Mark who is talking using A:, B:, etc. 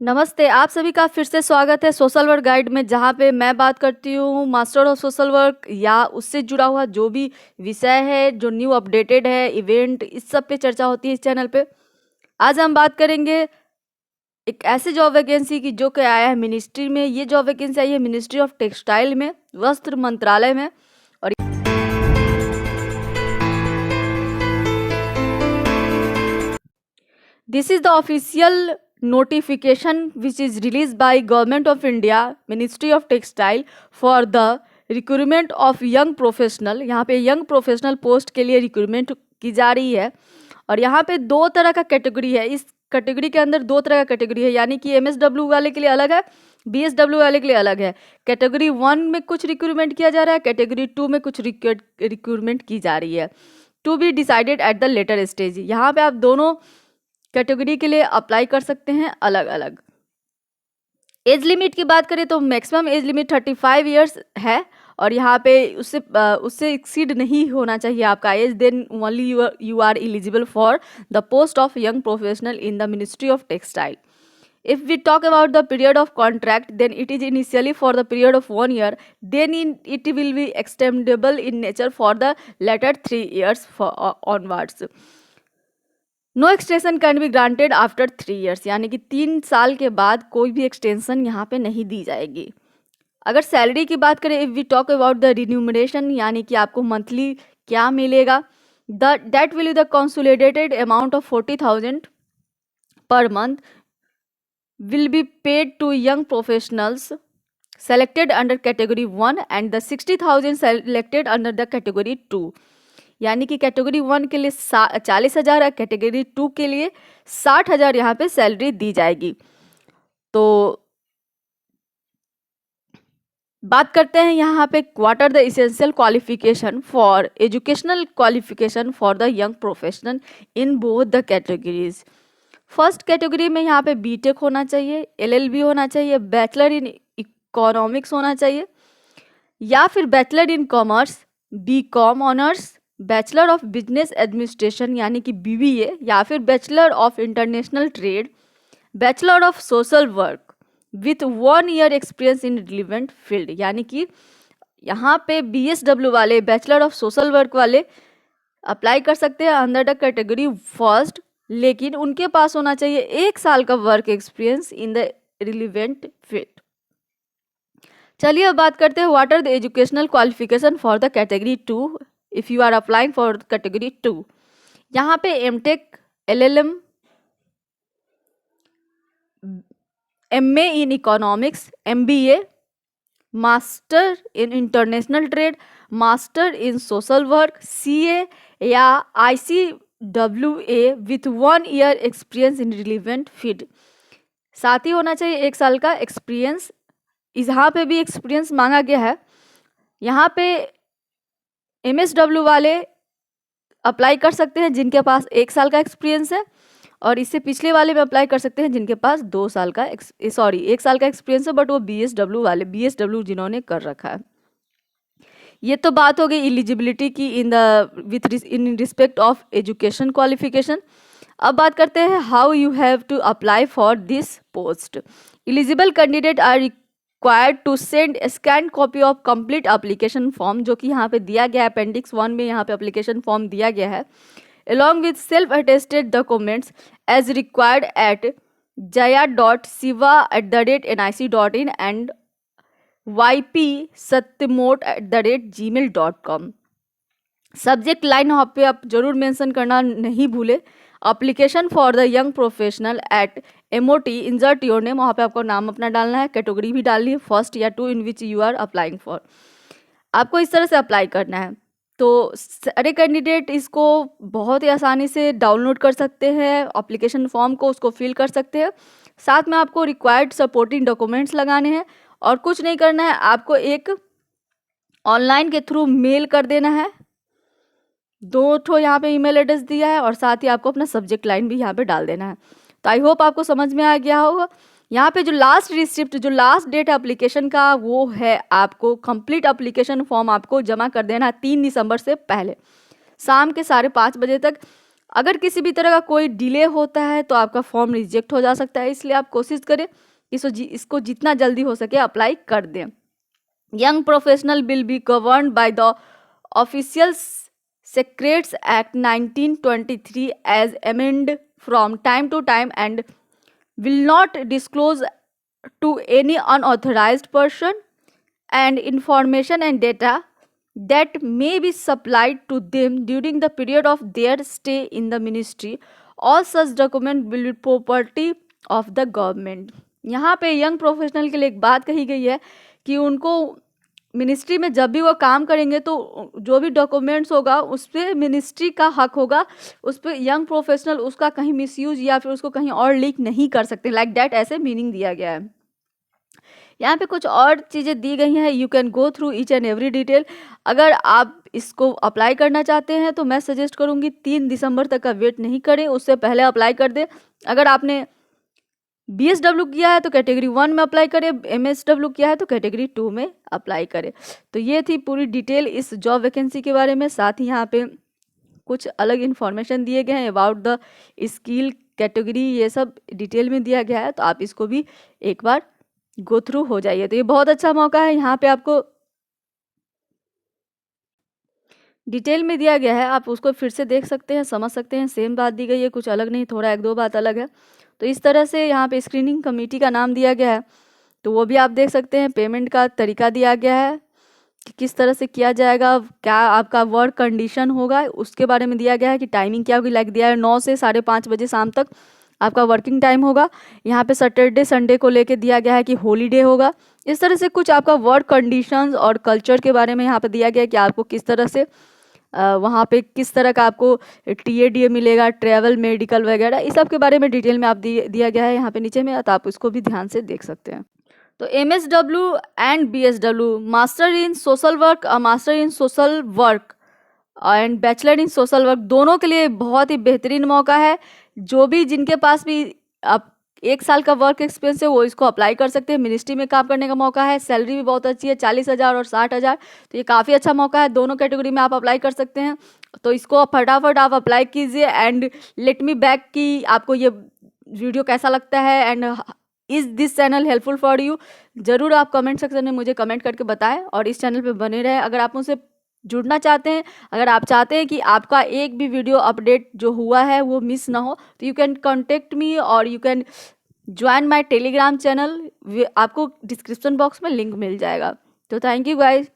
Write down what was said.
A: नमस्ते, आप सभी का फिर से स्वागत है सोशल वर्क गाइड में, जहाँ पे मैं बात करती हूँ मास्टर ऑफ सोशल वर्क या उससे जुड़ा हुआ जो भी विषय है, जो न्यू अपडेटेड है, इवेंट, इस सब पे चर्चा होती है इस चैनल पे। आज हम बात करेंगे एक ऐसे जॉब वैकेंसी की जो कि आया है मिनिस्ट्री में। ये जॉब वैकेंसी आई है मिनिस्ट्री ऑफ टेक्सटाइल में, वस्त्र मंत्रालय में। और this is the official notification which is released by Government of India, Ministry of Textile for the recruitment of young professional। यहाँ पे यंग प्रोफेशनल पोस्ट के लिए रिक्रूटमेंट की जा रही है। और यहाँ पे दो तरह का कैटेगरी है। इस कैटेगरी के अंदर दो तरह का कैटेगरी है, यानी कि MSW वाले के लिए अलग है, BSW वाले के लिए अलग है। कैटेगरी 1 में कुछ रिक्रूटमेंट किया जा रहा है, कैटेगरी 2 में कुछ रिक्रूटमेंट की जा रही है, to be decided at the later stage. यहाँ पे आप दोनों कैटेगरी के लिए अप्लाई कर सकते हैं अलग अलग। एज लिमिट की बात करें तो मैक्सिमम एज लिमिट 35 इयर्स है, और यहाँ पे उससे एक्सीड नहीं होना चाहिए आपका age. Then only you are eligible for the post of young professional in the ministry of textile. If we talk about the period of contract, then it is initially for the period of 1 year, then it will be extendable in nature for the latter 3 years onwards. No extension can be granted after 3 years, यानी कि 3 साल के बाद कोई भी extension यहाँ पे नहीं दी जाएगी। अगर सैलरी की बात करें, if we talk about the remuneration, यानी कि आपको मंथली क्या मिलेगा, that will be the consolidated amount of 40,000 per month will be paid to young professionals selected under category 1 and the 60,000 selected under the category 2। यानी कि category 1 के लिए 40,000 और कैटेगरी 2 के लिए 60,000 यहाँ पे सैलरी दी जाएगी। तो बात करते हैं यहाँ पे what are the essential qualification for educational qualification for the young professional in both the categories. First category में यहाँ पे बीटेक होना चाहिए, LLB होना चाहिए, बैचलर इन इकोनॉमिक्स होना चाहिए, या फिर bachelor in commerce, BCom honours, bachelor of business administration यानी कि BBA, या फिर bachelor of international trade, bachelor of social work with 1 year experience in relevant field. यानी कि यहाँ पे BSW वाले, बैचलर ऑफ सोशल वर्क वाले अप्लाई कर सकते हैं अंडर द कैटेगरी फर्स्ट, लेकिन उनके पास होना चाहिए 1 साल का work experience in the relevant field. चलिए अब बात करते हैं what are the educational qualification for the category 2 if you are applying for category 2। यहाँ पे MTech, LLM, MA in economics, MBA, master in international trade, master in social work, CA या ICWA with 1 year experience in relevant field. साथ ही होना चाहिए 1 साल का experience. यहाँ पे भी एक्सपीरियंस मांगा गया है। यहाँ पे MSW वाले अप्लाई कर सकते हैं जिनके पास 1 साल का एक्सपीरियंस है, और इससे पिछले वाले में अप्लाई कर सकते हैं जिनके पास 1 साल का एक्सपीरियंस है, बट वो BSW वाले, BSW जिन्होंने कर रखा है। ये तो बात हो गई एलिजिबिलिटी की in respect of education qualification. अब बात करते हैं how you have to apply for this post. Eligible candidate are required to send scan copy of complete application form, जो कि यहाँ पे दिया गया है, अपेंडिक्स 1 में यहाँ पे एप्लीकेशन फॉर्म दिया गया है, along with self-attested documents as required at jaya.siva@nic.in and ypsatyamot@gmail.com। Subject line यहाँ पे आप जरूर मेंशन करना नहीं भूले, application for the young professional at MOT, insert your name, वहाँ पे आपको नाम अपना डालना है, कैटेगरी भी डालनी है, फर्स्ट या 2 in which you are applying for. आपको इस तरह से अप्लाई करना है। तो सारे कैंडिडेट इसको बहुत ही आसानी से डाउनलोड कर सकते हैं, एप्लीकेशन फॉर्म को उसको फिल कर सकते हैं। साथ में आपको रिक्वायर्ड सपोर्टिंग डॉक्यूमेंट्स लगाने हैं, और कुछ नहीं करना है, आपको एक ऑनलाइन के थ्रू मेल कर देना है। 2 ठो यहाँ पे ईमेल एड्रेस दिया है, और साथ ही आपको अपना सब्जेक्ट लाइन भी यहाँ पे डाल देना है। तो आई होप आपको समझ में आ गया होगा। यहाँ पे जो लास्ट रिसिप्ट, जो लास्ट डेट एप्लीकेशन का, वो है आपको कंप्लीट एप्लीकेशन फॉर्म आपको जमा कर देना है 3 दिसंबर से पहले शाम के 5:30 बजे तक। अगर किसी भी तरह का कोई डिले होता है तो आपका फॉर्म रिजेक्ट हो जा सकता है, इसलिए आप कोशिश करें इसको जितना जल्दी हो सके अप्लाई कर दें। Young professional will be governed by the official secrets act 1923 as amend from time to time and will not disclose to any unauthorized person and information and data that may be supplied to them during the period of their stay in the ministry. All such document will be property of the government. यहाँ पे young professional के लिए एक बात कही गई है कि उनको मिनिस्ट्री में जब भी वो काम करेंगे तो जो भी डॉक्यूमेंट्स होगा उस पर मिनिस्ट्री का हक होगा, उस पर यंग प्रोफेशनल उसका कहीं मिसयूज या फिर उसको कहीं और लीक नहीं कर सकते, लाइक दैट ऐसे मीनिंग दिया गया है। यहाँ पे कुछ और चीज़ें दी गई हैं, you can go through each and every detail. अगर आप इसको अप्लाई करना चाहते हैं तो मैं सजेस्ट करूँगी 3 दिसंबर तक का वेट नहीं करें, उससे पहले अप्लाई कर दें। अगर आपने BSW किया है तो कैटेगरी 1 में अप्लाई करें, MSW किया है तो कैटेगरी 2 में अप्लाई करें। तो ये थी पूरी डिटेल इस जॉब वैकेंसी के बारे में। साथ ही यहाँ पे कुछ अलग इन्फॉर्मेशन दिए गए हैं अबाउट द स्किल कैटेगरी, ये सब डिटेल में दिया गया है, तो आप इसको भी एक बार गो थ्रू हो जाइए। तो ये बहुत अच्छा मौका है, यहाँ पे आपको डिटेल में दिया गया है, आप उसको फिर से देख सकते हैं, समझ सकते हैं। सेम बात दी गई है, कुछ अलग नहीं, थोड़ा 1-2 बात अलग है। तो इस तरह से यहाँ पे स्क्रीनिंग कमेटी का नाम दिया गया है, तो वो भी आप देख सकते हैं। पेमेंट का तरीका दिया गया है कि किस तरह से किया जाएगा, क्या आपका वर्क कंडीशन होगा उसके बारे में दिया गया है कि टाइमिंग क्या होगी, लाइक दिया है 9 से 5:30 बजे शाम तक आपका वर्किंग टाइम होगा। यहाँ पे सैटरडे संडे को लेके दिया गया है कि हॉलीडे होगा। इस तरह से कुछ आपका वर्क कंडीशंस और कल्चर के बारे में यहाँ पे दिया गया है कि आपको किस तरह से वहाँ पे किस तरह का आपको TADA मिलेगा, ट्रैवल, मेडिकल वगैरह, इस सब के बारे में डिटेल में आप दिया गया है यहाँ पे नीचे में, तो आप उसको भी ध्यान से देख सकते हैं। तो MSW and BSW, master in social work, master in social work and bachelor in social work, दोनों के लिए बहुत ही बेहतरीन मौका है। जो भी जिनके पास भी आप 1 साल का वर्क एक्सपीरियंस है वो इसको अप्लाई कर सकते हैं। मिनिस्ट्री में काम करने का मौका है, सैलरी भी बहुत अच्छी है, 40,000 और 60,000, तो ये काफ़ी अच्छा मौका है। दोनों कैटेगरी में आप अप्लाई कर सकते हैं, तो इसको फटाफट आप अप्लाई कीजिए। एंड लेट मी बैक कि आपको ये वीडियो कैसा लगता है and is this channel helpful for you, ज़रूर आप कमेंट सेक्शन में मुझे कमेंट करके बताएं और इस चैनल पे बने रहें। अगर आप मुझसे जुड़ना चाहते हैं, अगर आप चाहते हैं कि आपका एक भी वीडियो अपडेट जो हुआ है वो मिस ना हो, तो यू कैन कॉन्टेक्ट मी और you can join my Telegram channel, आपको डिस्क्रिप्शन बॉक्स में लिंक मिल जाएगा। तो थैंक यू गाइज।